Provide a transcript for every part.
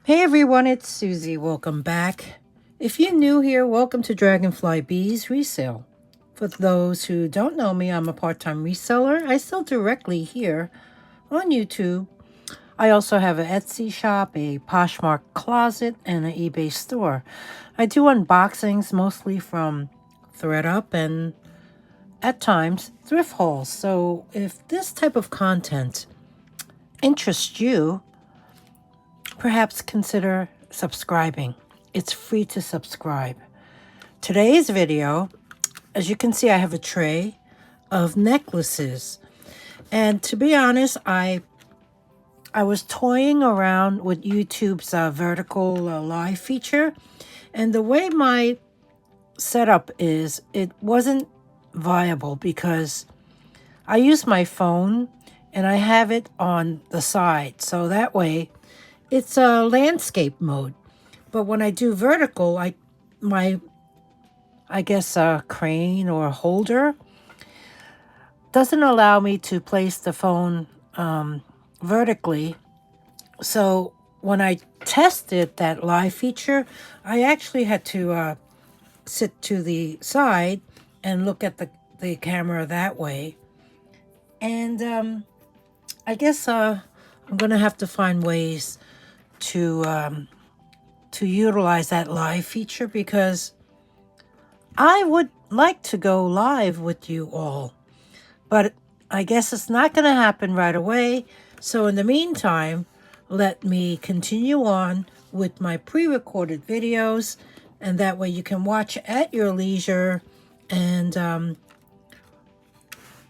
Hey everyone, it's Susie. Welcome back. If you're new here, welcome to dragonflybeez Resale. For those who don't know me, I'm a part-time reseller. I sell directly here on YouTube. I also have an Etsy shop, a Poshmark closet, and an eBay store. I do unboxings mostly from ThreadUp and at times thrift hauls. So if this type of content interests you, perhaps consider subscribing. It's free to subscribe. Today's video, as you can see, I have a tray of necklaces. And to be honest, I was toying around with YouTube's vertical live feature. And the way my setup is, it wasn't viable because I use my phone and I have it on the side. So that way, it's a landscape mode. But when I do vertical, I guess a crane or a holder doesn't allow me to place the phone vertically. So when I tested that live feature, I actually had to sit to the side and look at the camera that way. And I guess I'm going to have to find ways to utilize that live feature because I would like to go live with you all, but I guess it's not going to happen right away. So in the meantime, let me continue on with my pre-recorded videos, and that way you can watch at your leisure. And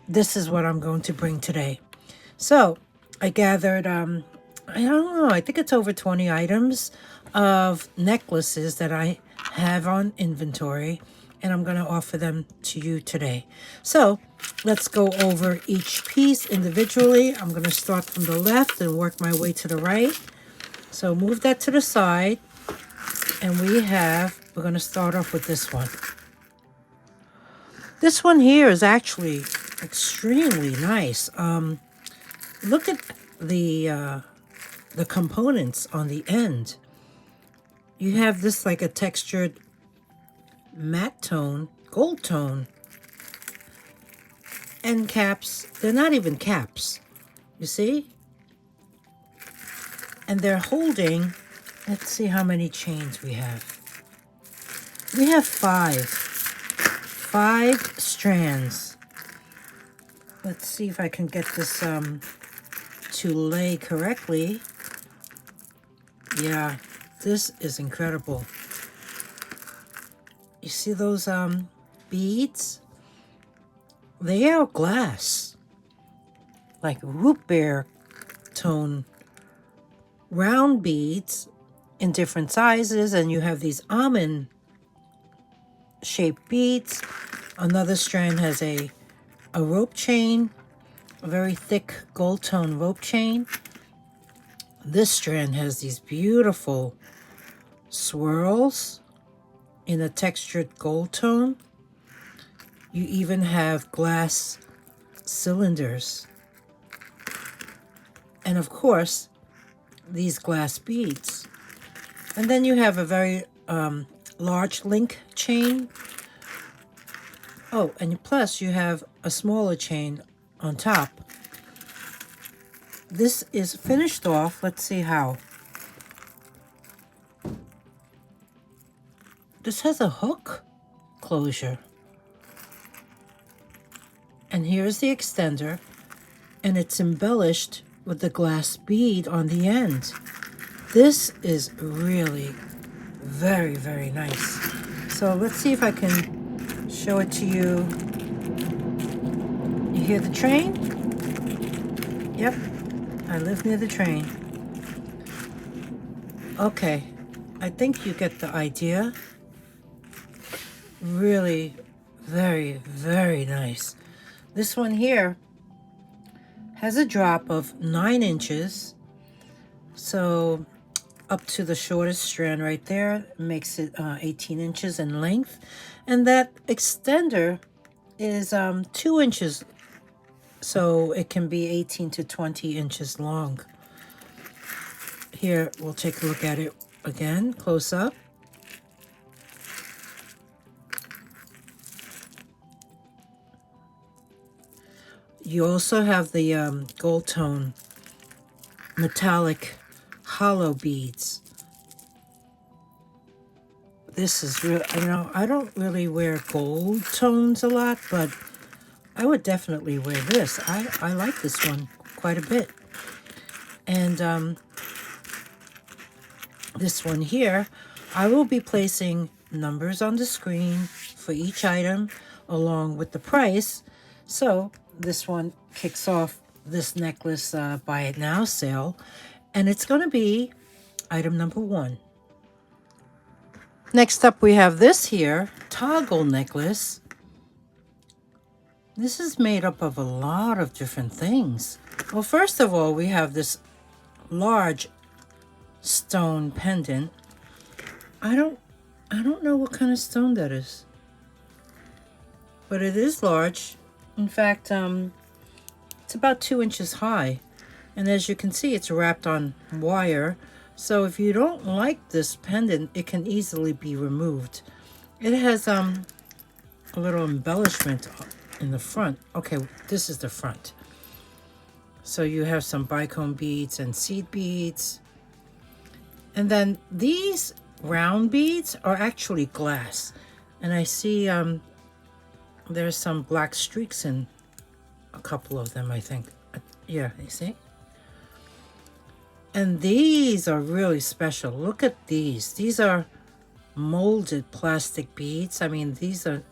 this is what I'm going to bring today. So I gathered I don't know, I think it's over 20 items of necklaces that I have on inventory, and I'm going to offer them to you today. So let's go over each piece individually. I'm going to start from the left and work my way to the right. So move that to the side, and we're going to start off with this one. This one here is actually extremely nice. Look at the components on the end. You have this like a textured matte tone, gold tone. End caps, they're not even caps, you see? And they're holding, let's see how many chains we have. We have five strands. Let's see if I can get this to lay correctly. Yeah, this is incredible. You see those beads? They are glass, like root beer tone round beads in different sizes, and you have these almond shaped beads. Another strand has a rope chain, a very thick gold tone rope chain. This strand has these beautiful swirls in a textured gold tone. You even have glass cylinders. And of course, these glass beads. And then you have a very large link chain. Oh, and plus you have a smaller chain on top. This is finished off. Let's see how. This has a hook closure. And here's the extender. And it's embellished with the glass bead on the end. This is really very, very nice. So let's see if I can show it to you. You hear the train? Yep. I live near the train. Okay, I think you get the idea. Really very, very nice. This one here has a drop of 9 inches. So up to the shortest strand right there makes it 18 inches in length. And that extender is 2 inches, so it can be 18 to 20 inches long. Here, we'll take a look at it again, close up. You also have the gold tone metallic hollow beads. This is real, you know, I don't really wear gold tones a lot, but I would definitely wear this. I like this one quite a bit. And this one here, I will be placing numbers on the screen for each item along with the price. So this one kicks off this necklace buy it now sale, and it's going to be item number 1. Next up we have this here toggle necklace. This is made up of a lot of different things. Well, first of all, we have this large stone pendant. I don't know what kind of stone that is, but it is large. In fact, it's about 2 inches high, and as you can see, it's wrapped on wire. So if you don't like this pendant, it can easily be removed. It has a little embellishment in the front. Okay, this is the front. So you have some bicone beads and seed beads. And then these round beads are actually glass. And I see there's some black streaks in a couple of them, I think. Yeah, you see? And these are really special. Look at these. These are molded plastic beads. I mean, these are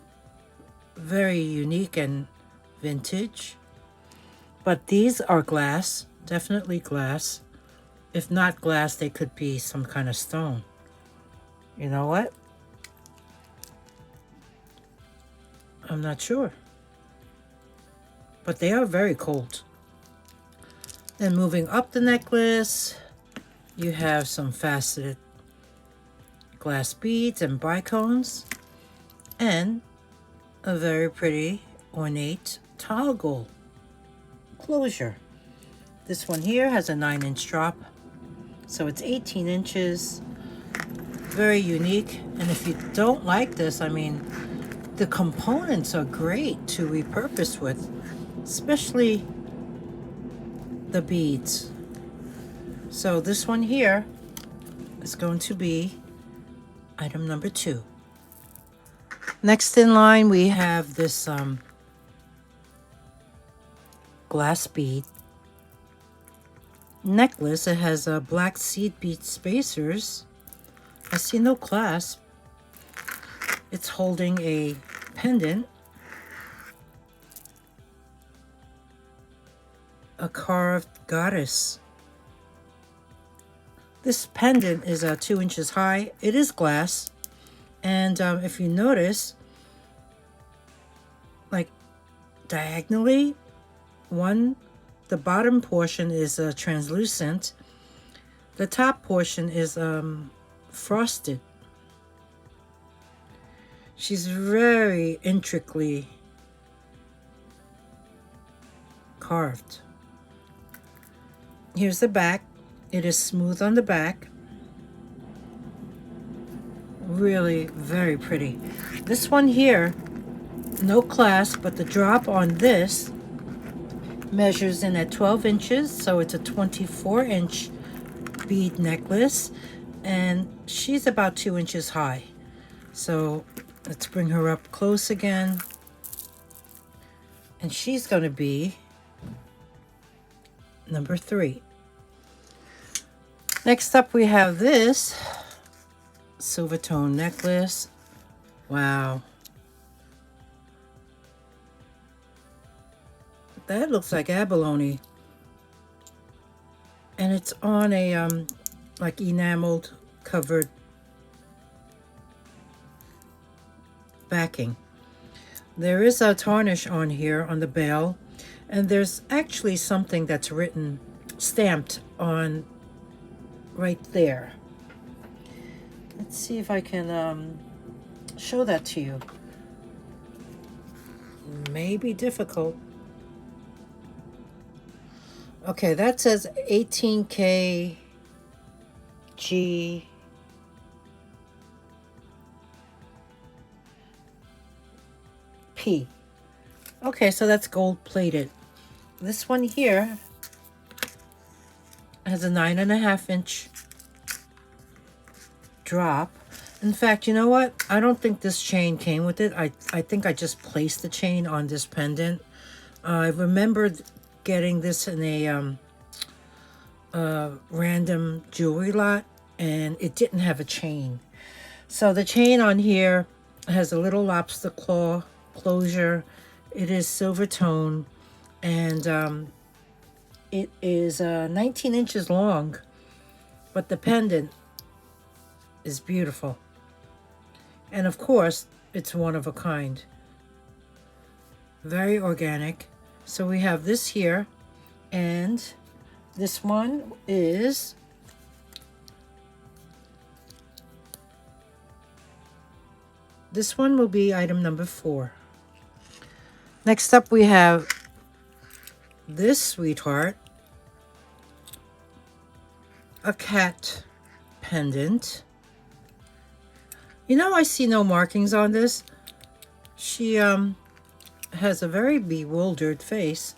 very unique and vintage. But these are glass, definitely glass. If not glass, they could be some kind of stone. You know what? I'm not sure. But they are very cold. Then moving up the necklace, you have some faceted glass beads and bicones, and a very pretty ornate toggle closure. This one here has a 9-inch drop, so it's 18 inches. Very unique. And if you don't like this, I mean, the components are great to repurpose with, especially the beads. So this one here is going to be item number 2. Next in line, we have this glass bead necklace. It has black seed bead spacers. I see no clasp. It's holding a pendant, a carved goddess. This pendant is 2 inches high. It is glass, and if you notice, like diagonally, the bottom portion is translucent. The top portion is frosted. She's very intricately carved. Here's the back. It is smooth on the back. Really very pretty. This one here, no clasp, but the drop on this measures in at 12 inches, so it's a 24-inch bead necklace, and she's about 2 inches high. So let's bring her up close again, and she's going to be number 3. Next up, we have this silver tone necklace. Wow. That looks like abalone. And it's on a like enameled covered backing. There is a tarnish on here on the bail, and there's actually something that's written, stamped on right there. Let's see if I can show that to you. May be difficult. Okay, that says 18K G P. Okay, so that's gold plated. This one here has a 9.5-inch drop. In fact, you know what? I don't think this chain came with it. I think I just placed the chain on this pendant. I remembered getting this in a random jewelry lot, and it didn't have a chain. So the chain on here has a little lobster claw closure. It is silver tone, and it is 19 inches long, but the pendant is beautiful. And of course, it's one of a kind. Very organic. So we have this here, and this one is this one will be item number 4. Next up we have this sweetheart, a cat pendant. You know, I see no markings on this. She has a very bewildered face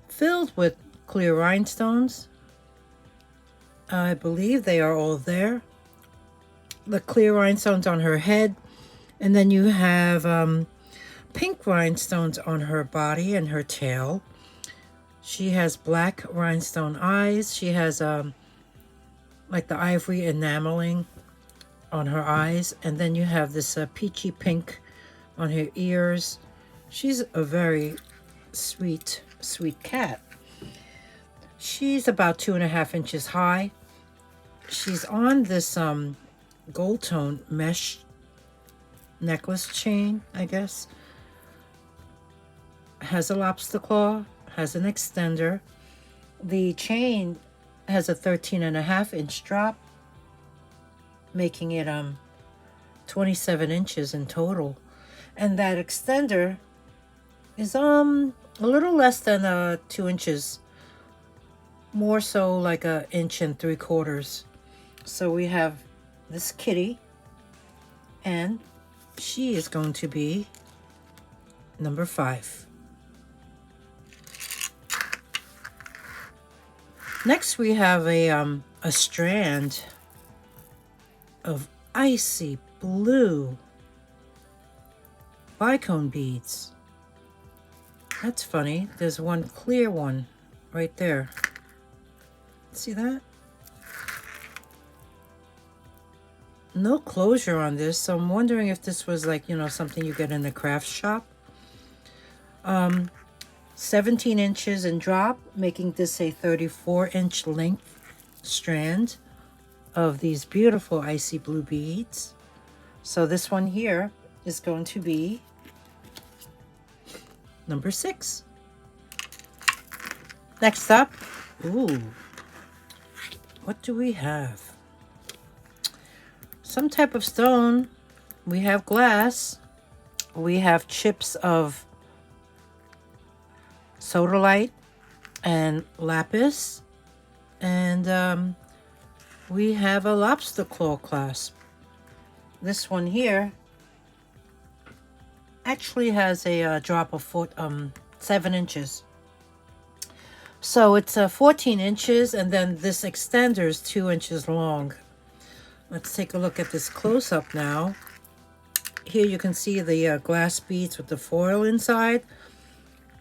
filled with clear rhinestones. I believe they are all there. The clear rhinestones on her head, and then you have pink rhinestones on her body and her tail. She has black rhinestone eyes. She has like the ivory enameling on her eyes, and then you have this peachy pink on her ears. She's a very sweet cat. She's about 2.5 inches high. She's on this gold tone mesh necklace chain, I guess. Has a lobster claw, has an extender. The chain has a 13.5-inch drop, making it 27 inches in total. And that extender is a little less than 2 inches, more so like 1.75 inches. So we have this kitty, and she is going to be number 5. Next we have a strand of icy blue bicone beads. That's funny. There's one clear one right there. See that? No closure on this, so I'm wondering if this was like, you know, something you get in the craft shop. 17 inches in drop, making this a 34-inch length strand of these beautiful icy blue beads. So this one here is going to be number 6. Next up, ooh, what do we have? Some type of stone. We have glass. We have chips of sodalite and lapis, and we have a lobster claw clasp. This one here actually has a drop of 7 inches. So it's 14 inches, and then this extender is 2 inches long. Let's take a look at this close-up now. Here you can see the glass beads with the foil inside.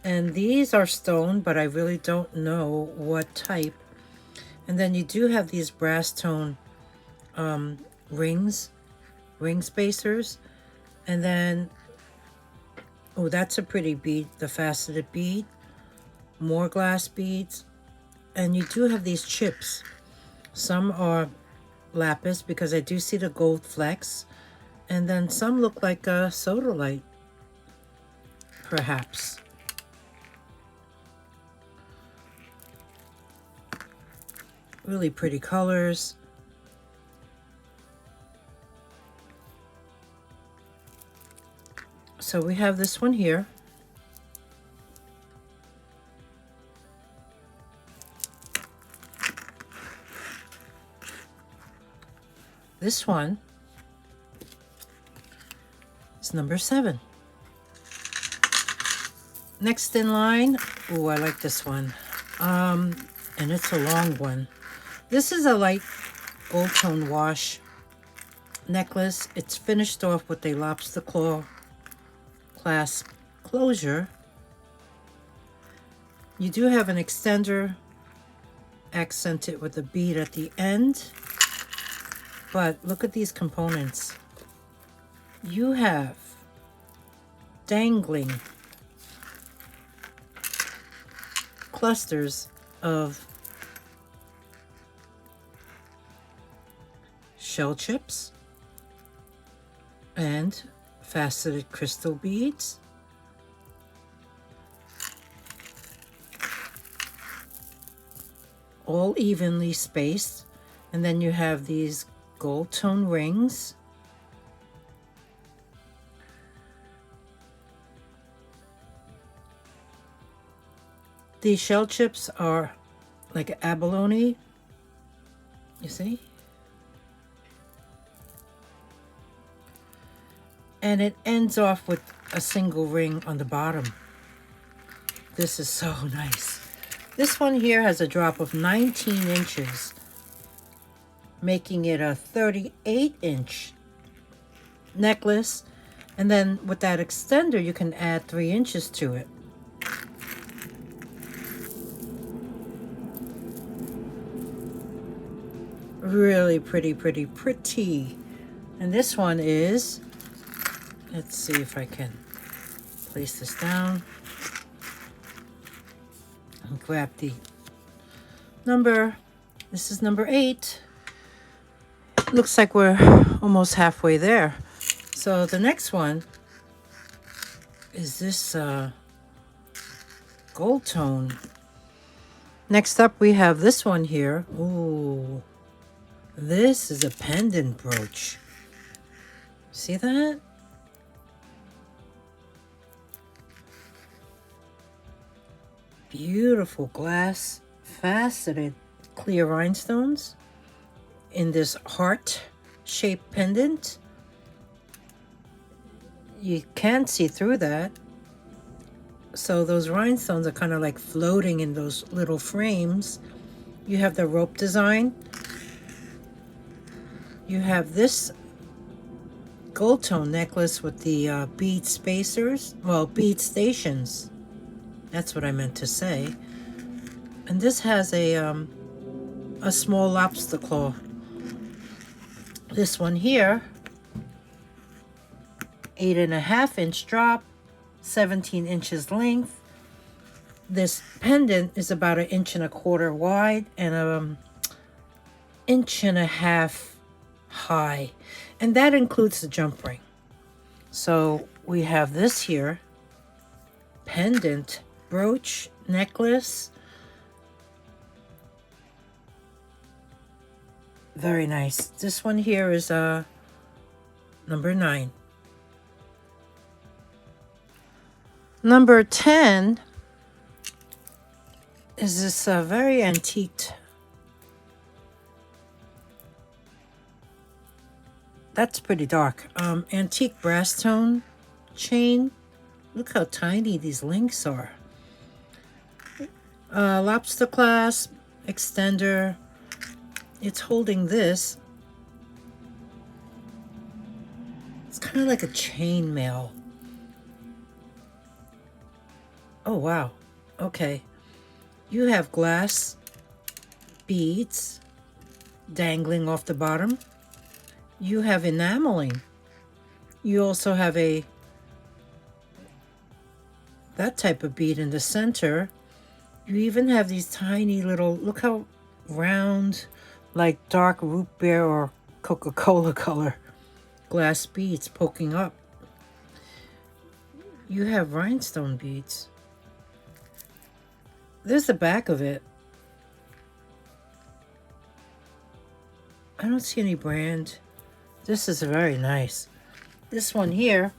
And these are stone, but I really don't know what type. And then you do have these brass tone ring spacers. And then, oh, that's a pretty bead, the faceted bead. More glass beads. And you do have these chips. Some are lapis, because I do see the gold flecks. And then some look like a sodalite, perhaps. Really pretty colors. So we have this one here. This one is number 7. Next in line, oh, I like this one. And it's a long one. This is a light gold tone wash necklace. It's finished off with a lobster claw clasp closure. You do have an extender accented with a bead at the end, but look at these components. You have dangling clusters of shell chips and faceted crystal beads. All evenly spaced. And then you have these gold tone rings. These shell chips are like abalone, you see? And it ends off with a single ring on the bottom. This is so nice. This one here has a drop of 19 inches, making it a 38-inch necklace. And then with that extender, you can add 3 inches to it. Really pretty, pretty, pretty. And this one is, let's see if I can place this down and grab the number. This is number 8. Looks like we're almost halfway there. So the next one is this gold tone. Next up we have this one here. Ooh, this is a pendant brooch. See that? Beautiful glass faceted clear rhinestones in this heart-shaped pendant. You can't see through that. So those rhinestones are kind of like floating in those little frames. You have the rope design. You have this gold tone necklace with the bead spacers. Well, bead stations. That's what I meant to say. And this has a small lobster claw. This one here, 8.5-inch drop, 17 inches length. This pendant is about 1.25 inches wide and 1.5 inches high. And that includes the jump ring. So we have this here, pendant brooch necklace. Very nice. This one here is number 9. Number 10 is this very antiqued. That's pretty dark. Antique brass tone chain. Look how tiny these links are. Lobster clasp, extender. It's holding this. It's kind of like a chain mail. Oh, wow. Okay. You have glass beads dangling off the bottom. You have enameling. You also have that type of bead in the center. You even have these tiny little, look how round, like dark root beer or Coca-Cola color glass beads poking up. You have rhinestone beads. There's the back of it. I don't see any brand. This is very nice. This one here,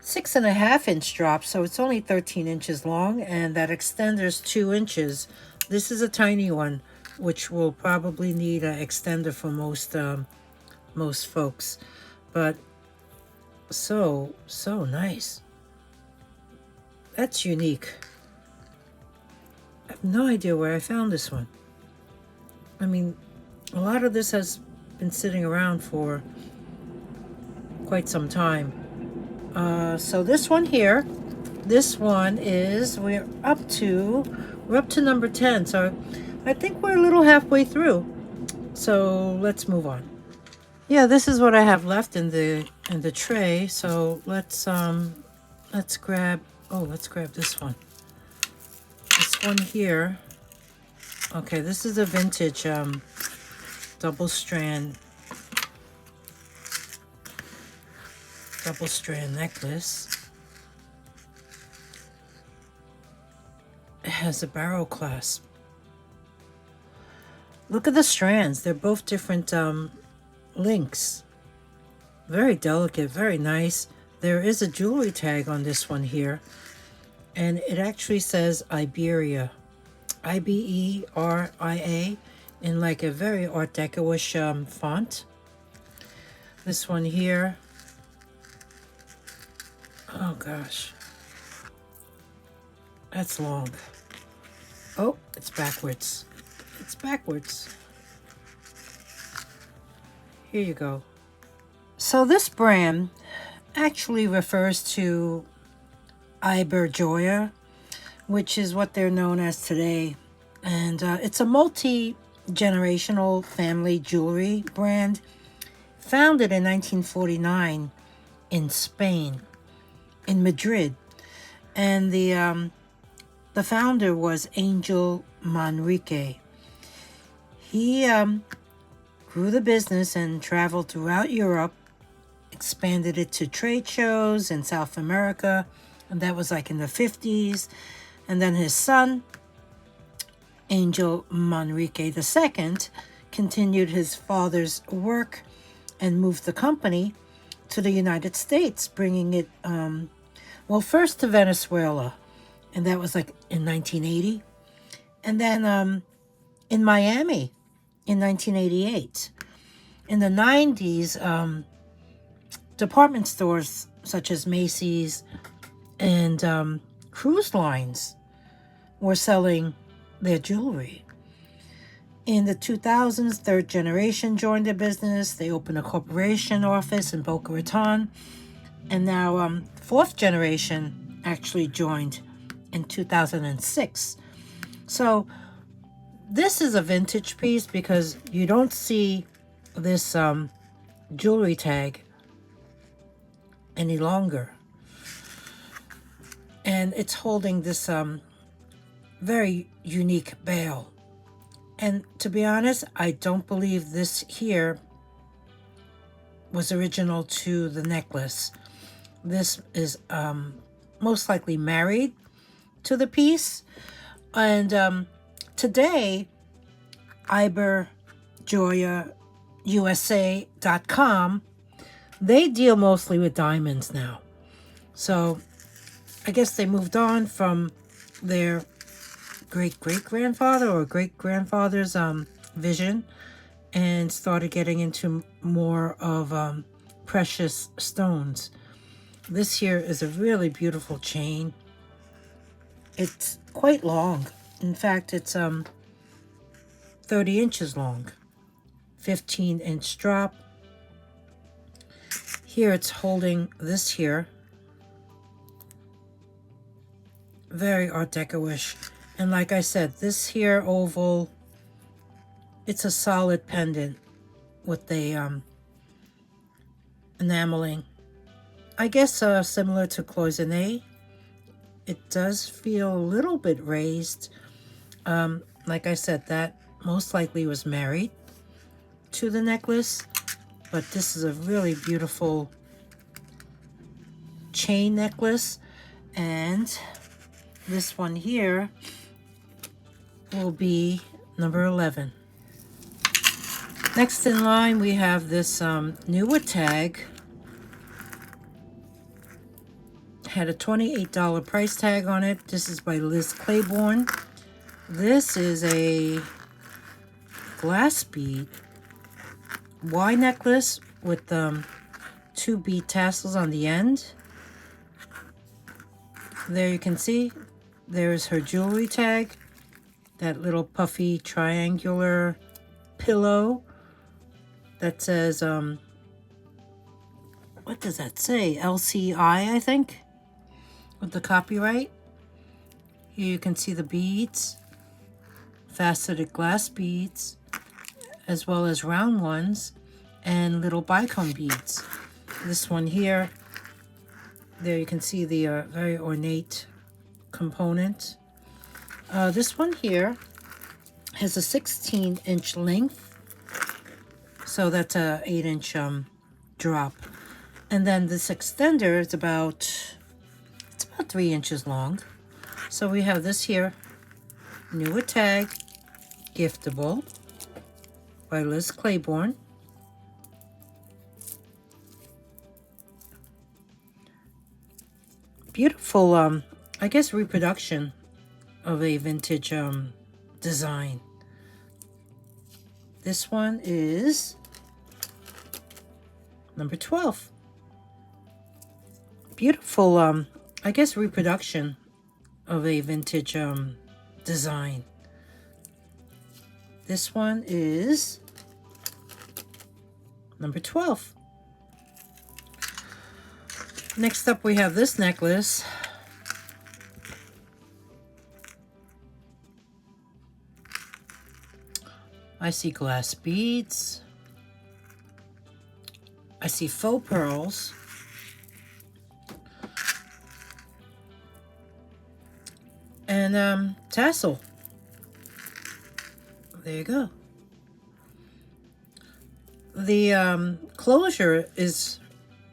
6.5-inch drop, so it's only 13 inches long, and that extender's 2 inches. This is a tiny one. which will probably need an extender for most folks. But so nice. That's unique. I have no idea where I found this one. I mean, a lot of this has been sitting around for quite some time. So this one here, this one is, we're up to number 10. So I think we're a little halfway through. So let's move on. Yeah, this is what I have left in the tray. So let's grab this one. This one here. Okay, this is a vintage double strand necklace. It has a barrel clasp. Look at the strands. They're both different links. Very delicate, very nice. There is a jewelry tag on this one here, and it actually says Iberia, Iberia, in like a very Art Deco-ish font. This one here, oh gosh, that's long. Oh, it's backwards. It's backwards. Here you go. So this brand actually refers to Iberjoya, which is what they're known as today. And it's a multi-generational family jewelry brand founded in 1949 in Spain, in Madrid. And the founder was Angel Manrique. He grew the business and traveled throughout Europe, expanded it to trade shows in South America, and that was like in the 50s. And then his son, Angel Manrique II, continued his father's work and moved the company to the United States, bringing it, first to Venezuela, and that was like in 1980. And then in Miami in 1988. In the 90s, department stores such as Macy's and cruise lines were selling their jewelry. In the 2000s, Third Generation joined the business. They opened a corporation office in Boca Raton. And now Fourth Generation actually joined in 2006. So this is a vintage piece because you don't see this jewelry tag any longer. And it's holding this very unique bale. And to be honest, I don't believe this here was original to the necklace. This is most likely married to the piece. And today, IberJoyaUSA.com, they deal mostly with diamonds now. So I guess they moved on from their great-great-grandfather or great-grandfather's vision and started getting into more of precious stones. This here is a really beautiful chain. It's quite long. In fact, it's 30 inches long, 15-inch drop. Here it's holding this here. Very Art Deco-ish. And like I said, this here oval, it's a solid pendant with the enameling. I guess similar to cloisonné. It does feel a little bit raised. Like I said, that most likely was married to the necklace. But this is a really beautiful chain necklace. And this one here will be number 11. Next in line, we have this newer tag. Had a $28 price tag on it. This is by Liz Claiborne. This is a glass bead Y necklace with 2 bead tassels on the end. There you can see there's her jewelry tag, that little puffy triangular pillow that says what does that say? LCI, I think, with the copyright. Here you can see the beads, faceted glass beads, as well as round ones and little bicone beads. This one here, there you can see the very ornate component. This one here has a 16-inch length, so that's a 8-inch drop. And then this extender is about 3 inches long. So we have this here, newer tag, giftable by Liz Claiborne. Beautiful, I guess, reproduction of a vintage design. This one is number 12. Beautiful, I guess, reproduction of a vintage design. This one is number 12. Next up, we have this necklace. I see glass beads. I see faux pearls. And tassel. There you go. The closure is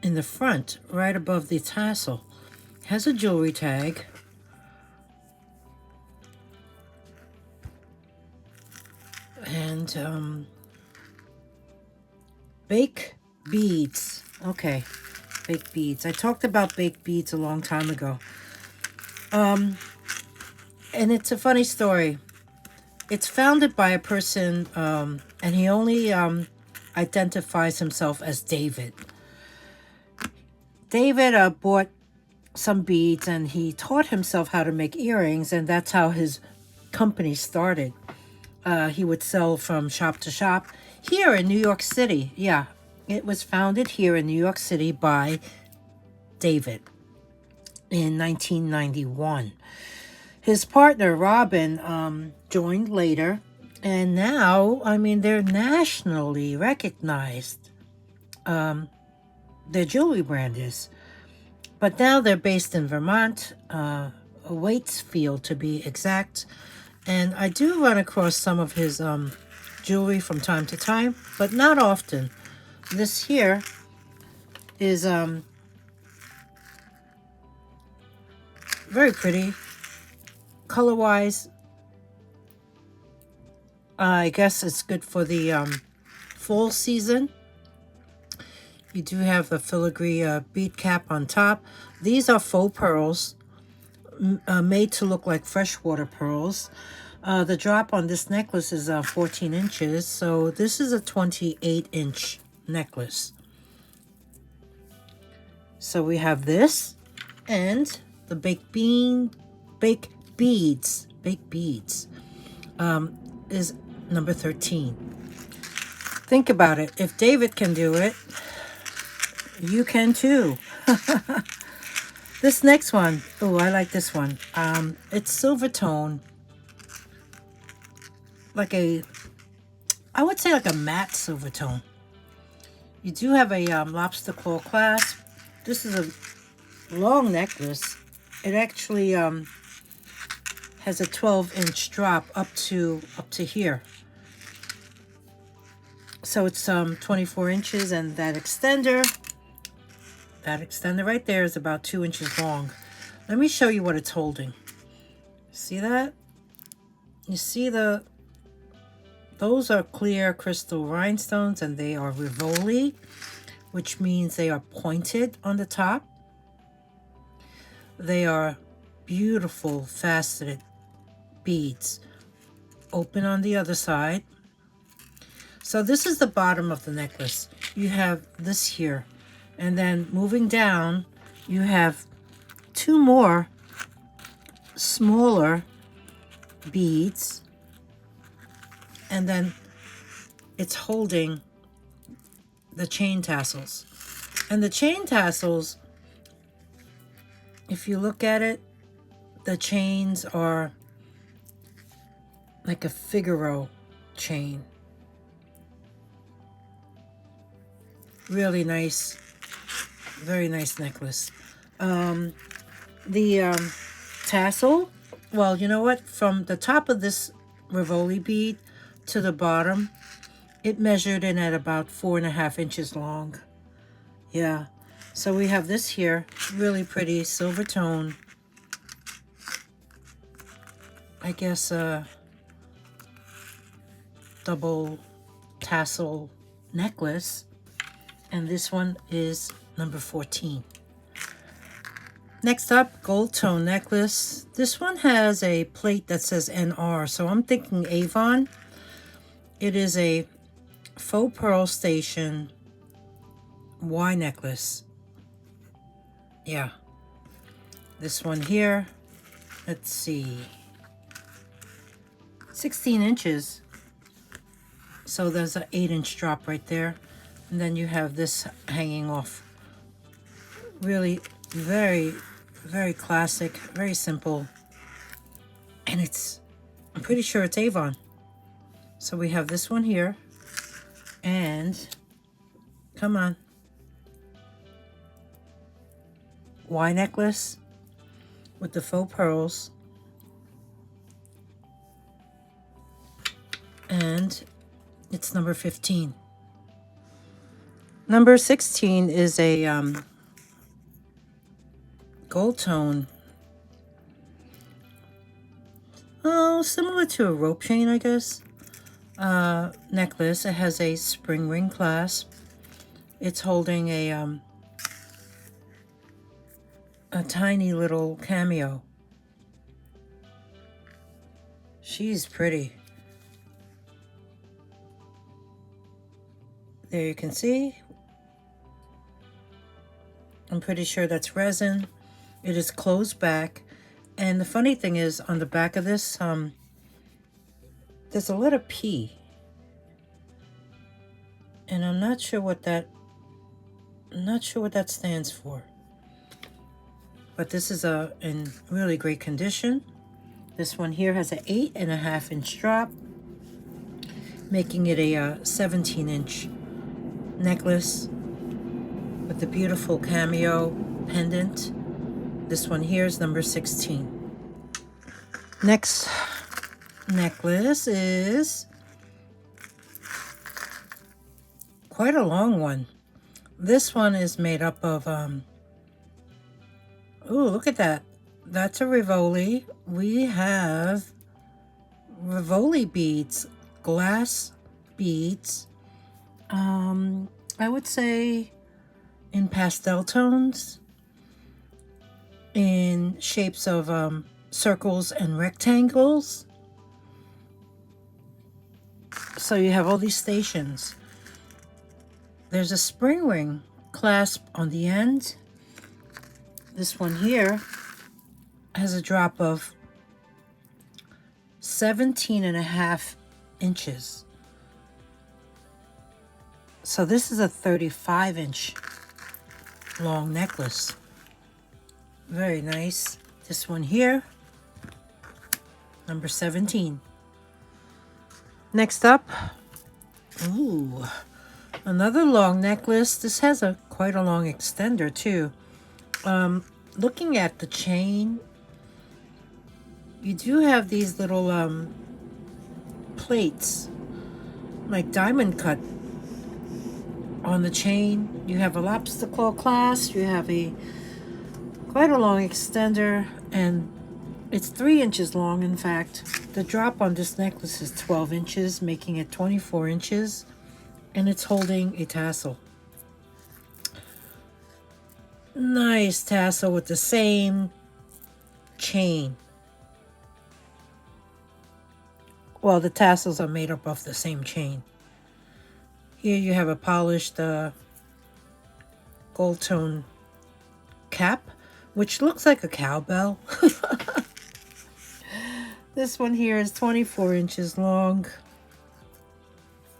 in the front, right above the tassel. It has a jewelry tag. And bake beads. Okay, baked beads. I talked about baked beads a long time ago. And it's a funny story. It's founded by a person, and he only identifies himself as David. David bought some beads, and he taught himself how to make earrings, and that's how his company started. He would sell from shop to shop here in New York City. Yeah, it was founded here in New York City by David in 1991. His partner, Robin, joined later, and now, I mean, they're nationally recognized. Their jewelry brand is. But now they're based in Vermont, Waitsfield to be exact. And I do run across some of his jewelry from time to time, but not often. This here is very pretty. Color-wise, I guess it's good for the fall season. You do have the filigree bead cap on top. These are faux pearls, made to look like freshwater pearls. The drop on this necklace is 14 inches, so this is a 28-inch necklace. So we have this and the baked beads is number 13. Think about it. If David can do it, you can too. This next one, oh, I like this one. It's silver tone, I would say like a matte silver tone. You do have a lobster claw clasp. This is a long necklace. It actually has a 12-inch drop up to here. So it's 24 inches, and that extender right there is about 2 inches long. Let me show you what it's holding. See that? You see those are clear crystal rhinestones, and they are Rivoli, which means they are pointed on the top. They are beautiful faceted beads. Open on the other side. So this is the bottom of the necklace. You have this here. And then moving down, you have two more smaller beads. And then it's holding the chain tassels. And the chain tassels, if you look at it, the chains are like a Figaro chain. Really nice, very nice necklace. The tassel, well, you know what? From the top of this Rivoli bead to the bottom, it measured in at about 4.5 inches long. Yeah. So we have this here, really pretty silver tone. I guess double tassel necklace. And this one is number 14. Next up, gold tone necklace. This one has a plate that says NR, so I'm thinking Avon. It is a faux pearl station Y necklace. Yeah. This one here, let's see, 16 inches. So there's an 8-inch drop right there. And then you have this hanging off. Really very, very classic, very simple. And I'm pretty sure it's Avon. So we have this one here. And, come on. Y necklace with the faux pearls. And it's number 15. Number 16 is a gold tone. Oh, similar to a rope chain, I guess. Necklace. It has a spring ring clasp. It's holding a tiny little cameo. She's pretty. There you can see. I'm pretty sure that's resin. It is closed back. And the funny thing is, on the back of this, there's a letter P. And I'm not sure what that stands for. But this is in really great condition. This one here has an 8.5-inch drop, making it a 17-inch necklace with the beautiful cameo pendant. This one here is number 16. Next necklace is quite a long one. This one is made up of ooh, look at that. That's a Rivoli. We have Rivoli beads, glass beads. I would say in pastel tones, in shapes of circles and rectangles. So you have all these stations. There's a spring ring clasp on the end. This one here has a drop of 17.5 inches. So this is a 35-inch long necklace. Very nice. This one here, number 17. Next up, ooh, another long necklace. This has quite a long extender too. Looking at the chain, you do have these little plates, like diamond cut on the chain. You have a lobster claw clasp. You have quite a long extender, and it's 3 inches long. In fact, the drop on this necklace is 12 inches, making it 24 inches, and it's holding a tassel. Nice tassel with the same chain. Well, the tassels are made up of the same chain. Here you have a polished gold tone cap, which looks like a cowbell. This one here is 24 inches long.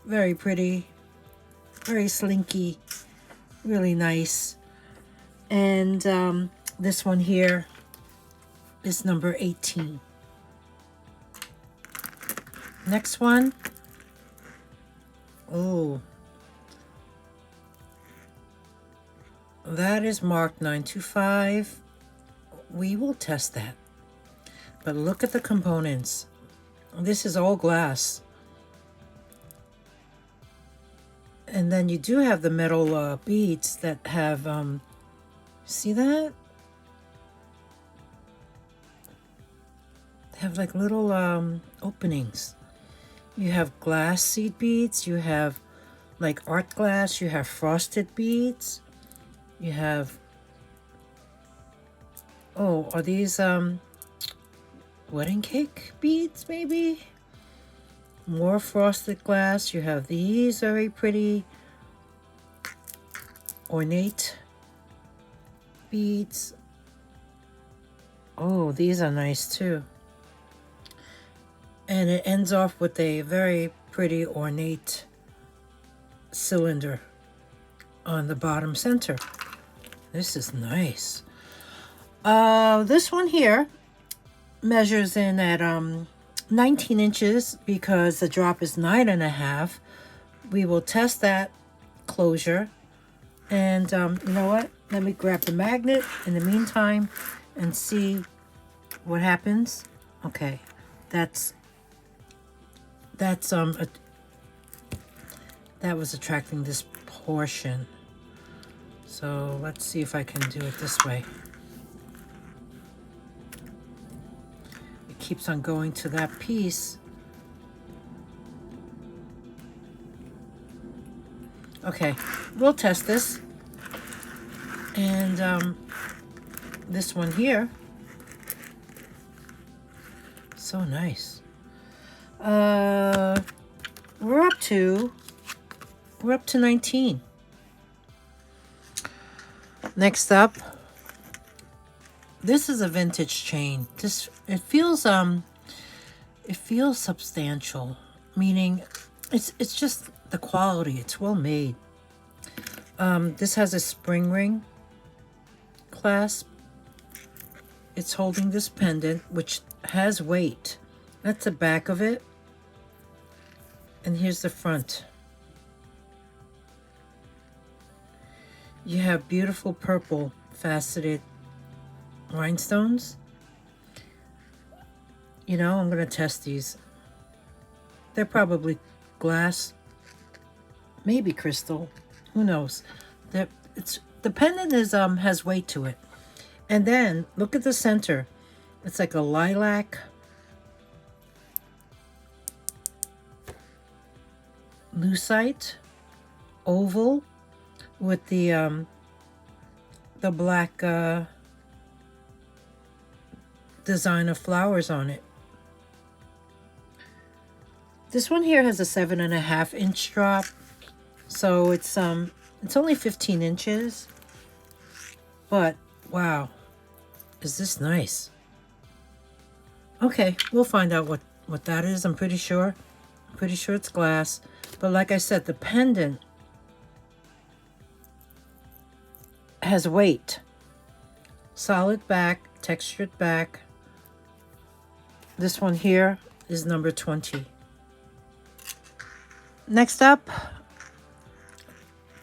Very pretty, very slinky, really nice. And this one here is number 18. Next one. Oh, that is marked 925. We will test that. But look at the components. This is all glass. And then you do have the metal beads that have, see that? They have like little openings. You have glass seed beads. You have like art glass. You have frosted beads. You have, oh, are these wedding cake beads maybe? More frosted glass. You have these very pretty ornate beads. Oh, these are nice too. And it ends off with a very pretty ornate cylinder on the bottom center. This is nice. This one here measures in at 19 inches because the drop is 9.5. We will test that closure. And you know what? Let me grab the magnet in the meantime and see what happens. Okay, that was attracting this portion. So let's see if I can do it this way. It keeps on going to that piece. Okay, we'll test this. And this one here. So nice. We're up to 19. Next up, this is a vintage chain. It feels substantial, meaning it's just the quality. It's well made. This has a spring ring clasp. It's holding this pendant, which has weight. That's the back of it. And here's the front. You have beautiful purple faceted rhinestones. You know, I'm going to test these. They're probably glass, maybe crystal. Who knows? The pendant has weight to it. And then look at the center. It's like a lilac lucite oval with the black design of flowers on it. This one here has a 7.5 inch drop, so it's only 15 inches. But wow, is this nice? Okay, we'll find out what that is. I'm pretty sure it's glass. But like I said, the pendant has weight. Solid back, textured back. This one here is number 20. Next up,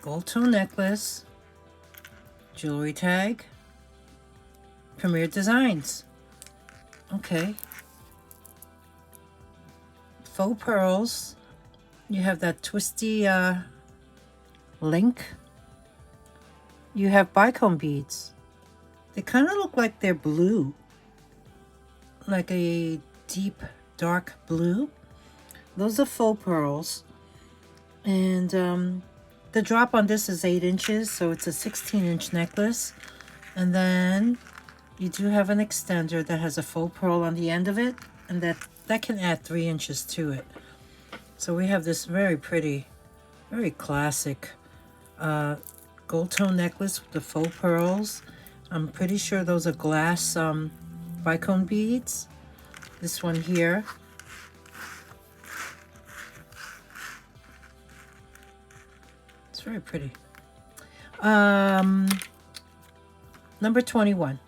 gold tone necklace, jewelry tag, Premier Designs. Okay. Faux pearls. You have that twisty link. You have bicone beads. They kind of look like they're blue. Like a deep, dark blue. Those are faux pearls. And the drop on this is 8 inches, so it's a 16-inch necklace. And then you do have an extender that has a faux pearl on the end of it, and that can add 3 inches to it. So we have this very pretty Very classic. Gold tone necklace with the faux pearls. I'm pretty sure those are glass bicone beads. This one here. It's very pretty. Number 21.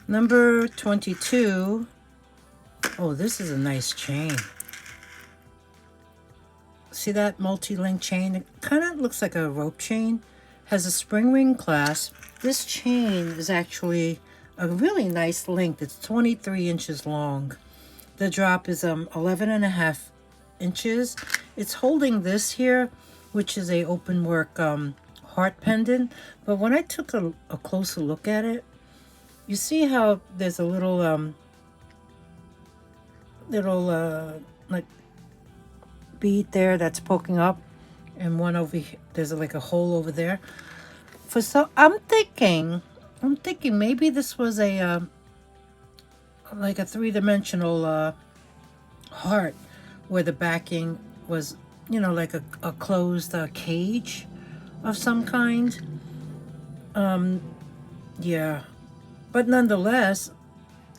Number 22. Oh, this is a nice chain. See that multi-link chain? It kind of looks like a rope chain. Has a spring ring clasp. This chain is actually a really nice length. It's 23 inches long. The drop is 11.5 inches. It's holding this here, which is a open work heart pendant. But when I took a closer look at it, you see how there's a little like bead there that's poking up, and one over here, there's like a hole over there. I'm thinking maybe this was a like a three-dimensional heart, where the backing was, you know, like a closed cage of some kind. Yeah, but nonetheless,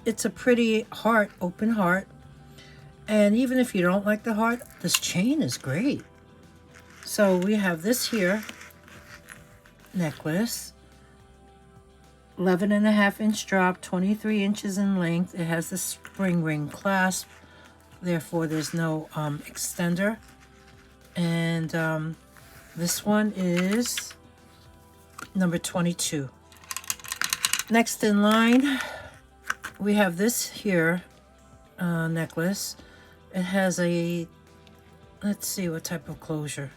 it's a pretty heart, open heart. And even if you don't like the heart, this chain is great. So we have this here necklace, 11.5 inch drop, 23 inches in length. It has the spring ring clasp, therefore there's no extender. And this one is number 22. Next in line, we have this here necklace. It has a, let's see what type of closure,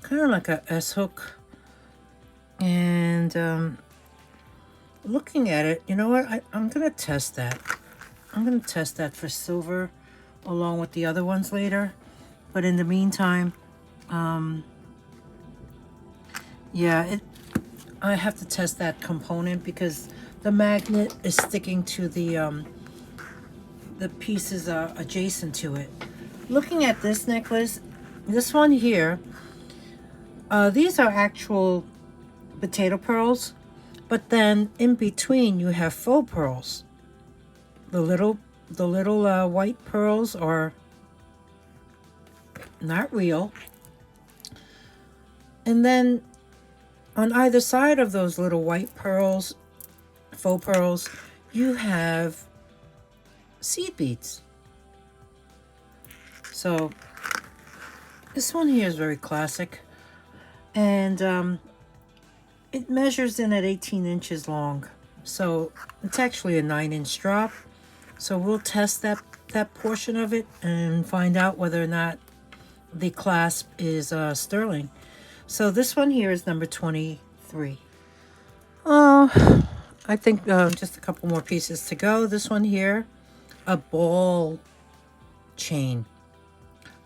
kind of like a S-hook. And looking at it, you know what, I'm gonna test that. I'm gonna test that for silver along with the other ones later. But in the meantime, yeah, I have to test that component because the magnet is sticking to the pieces adjacent to it. Looking at this necklace, this one here, these are actual potato pearls, but then in between you have faux pearls. The little white pearls are not real. And then on either side of those little white pearls, faux pearls, you have seed beads. So this one here is very classic, and it measures in at 18 inches long, so it's actually a 9-inch drop. So we'll test that portion of it and find out whether or not the clasp is sterling. So this one here is number 23. Oh, I think just a couple more pieces to go. This one here, a ball chain,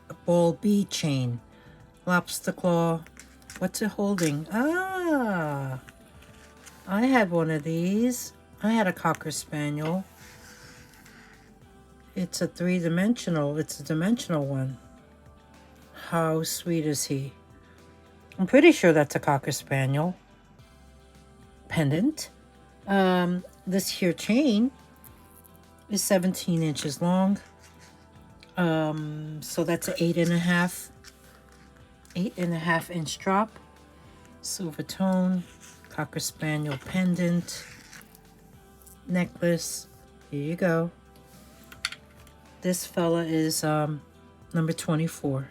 a ball bead chain, lobster claw. What's it holding? Ah, I had one of these. I had a Cocker Spaniel. It's a three-dimensional. It's a dimensional one. How sweet is he? I'm pretty sure that's a Cocker Spaniel pendant. This here chain is 17 inches long. So that's an 8.5 inch drop. Silver tone, Cocker Spaniel pendant, necklace. Here you go. This fella is number 24.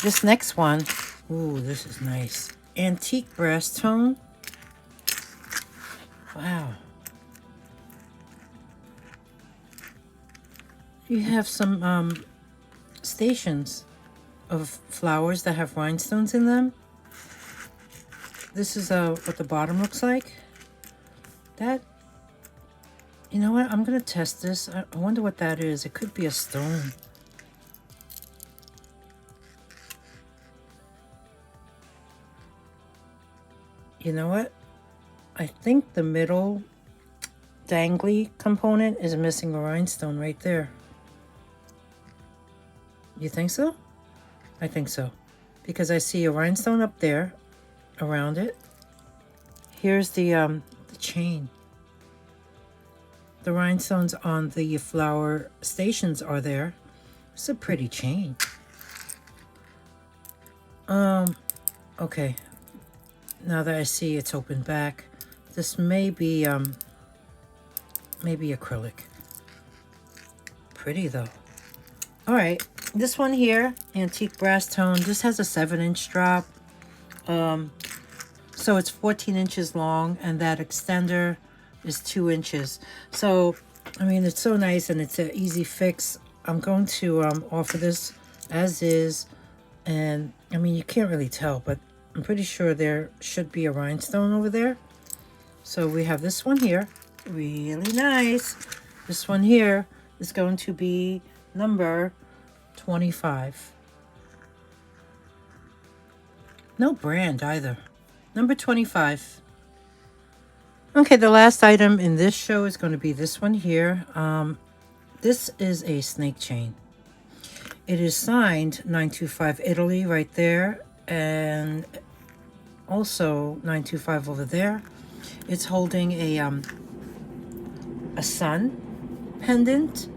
This next one, ooh, this is nice. Antique brass tone. Wow. You have some stations of flowers that have rhinestones in them. This is what the bottom looks like. That, you know what, I'm gonna test this. I wonder what that is. It could be a stone. You know what? I think the middle dangly component is missing a rhinestone right there. You think so? I think so. Because I see a rhinestone up there around it. Here's the chain. The rhinestones on the flower stations are there. It's a pretty chain. Okay. Now that I see it's open back, this may be maybe acrylic. Pretty though. All right, this one here, antique brass tone. This has a 7-inch drop. So it's 14 inches long, and that extender is 2 inches. So, I mean, it's so nice and it's an easy fix. I'm going to offer this as is. And, I mean, you can't really tell, but I'm pretty sure there should be a rhinestone over there. So we have this one here. Really nice. This one here is going to be number 25. No brand either. Number 25. Okay, the last item in this show is going to be this one here. This is a snake chain. It is signed 925 Italy right there, and also 925 over there. It's holding a sun pendant.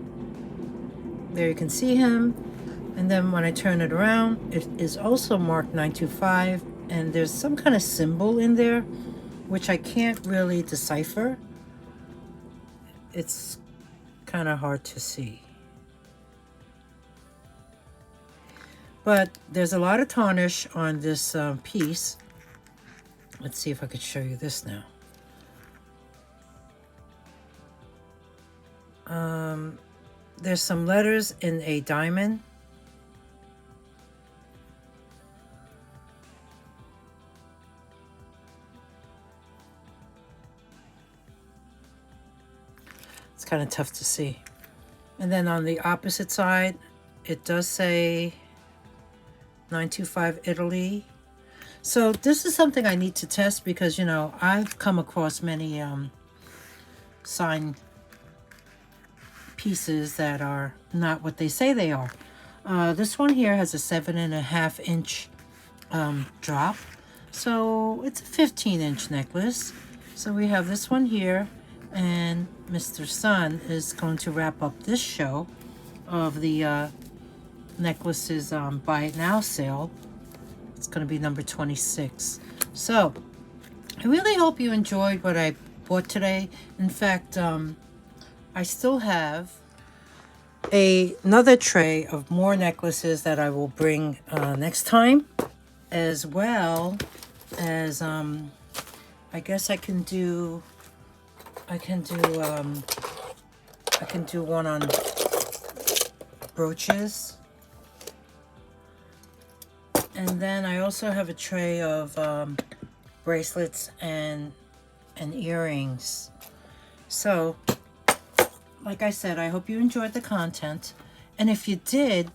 There you can see him. And then when I turn it around, it is also marked 925, and there's some kind of symbol in there, which I can't really decipher. It's kind of hard to see. But there's a lot of tarnish on this piece. Let's see if I could show you this now. There's some letters in a diamond. It's kind of tough to see. And then on the opposite side, it does say 925 Italy. So this is something I need to test because, you know, I've come across many sign pieces that are not what they say they are. This one here has a 7.5 inch drop. So it's a 15-inch necklace. So we have this one here, and Mr. Sun is going to wrap up this show of the necklaces buy it now sale. It's going to be number 26. So I really hope you enjoyed what I bought today. In fact, I still have another tray of more necklaces that I will bring next time, as well as I guess I can do one on brooches. And then I also have a tray of bracelets and earrings. So, like I said, I hope you enjoyed the content. And if you did,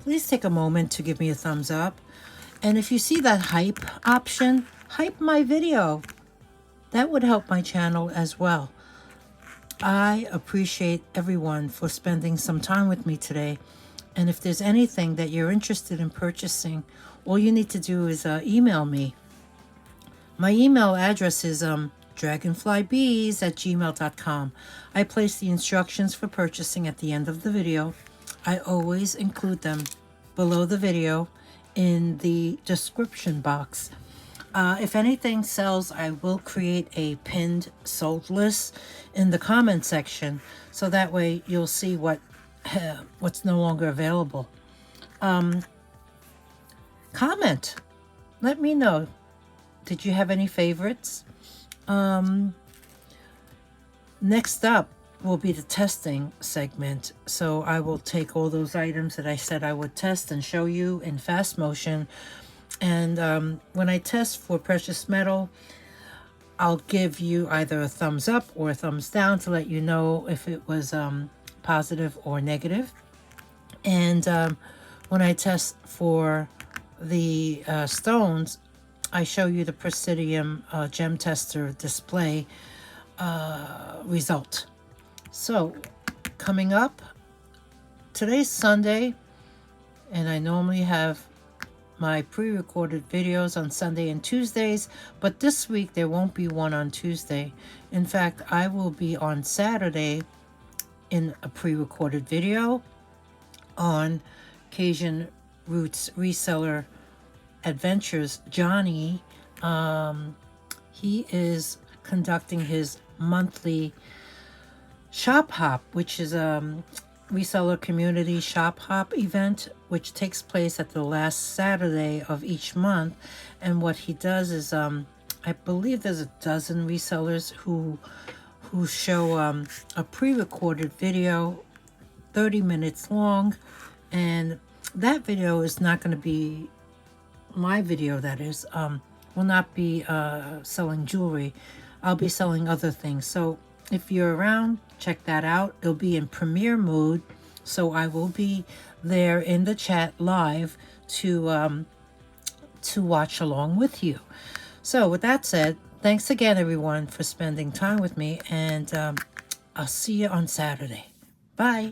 please take a moment to give me a thumbs up. And if you see that hype option, hype my video. That would help my channel as well. I appreciate everyone for spending some time with me today. And if there's anything that you're interested in purchasing, all you need to do is email me. My email address is dragonflybeez@gmail.com. I place the instructions for purchasing at the end of the video. I always include them below the video in the description box. If anything sells, I will create a pinned sold list in the comment section, so that way you'll see what's no longer available. Comment. Let me know. Did you have any favorites? Next up will be the testing segment. So I will take all those items that I said I would test and show you in fast motion. And when I test for precious metal, I'll give you either a thumbs up or a thumbs down to let you know if it was positive or negative. And when I test for the stones, I show you the Presidium gem tester display result. So coming up, today's Sunday. And I normally have my pre-recorded videos on Sunday and Tuesdays, but this week there won't be one on Tuesday. In fact, I will be on Saturday in a pre-recorded video on Cajun Roots Reseller Adventures. Johnny, he is conducting his monthly shop hop, which is reseller community shop hop event, which takes place at the last Saturday of each month. And what he does is I believe there's a dozen resellers who show a pre-recorded video, 30 minutes long, and that video is not going to be my video. That is will not be selling jewelry. I'll be selling other things. So if you're around, check that out. It'll be in premiere mode, so I will be there in the chat live to watch along with you. So with that said, thanks again, everyone, for spending time with me, and I'll see you on Saturday. Bye.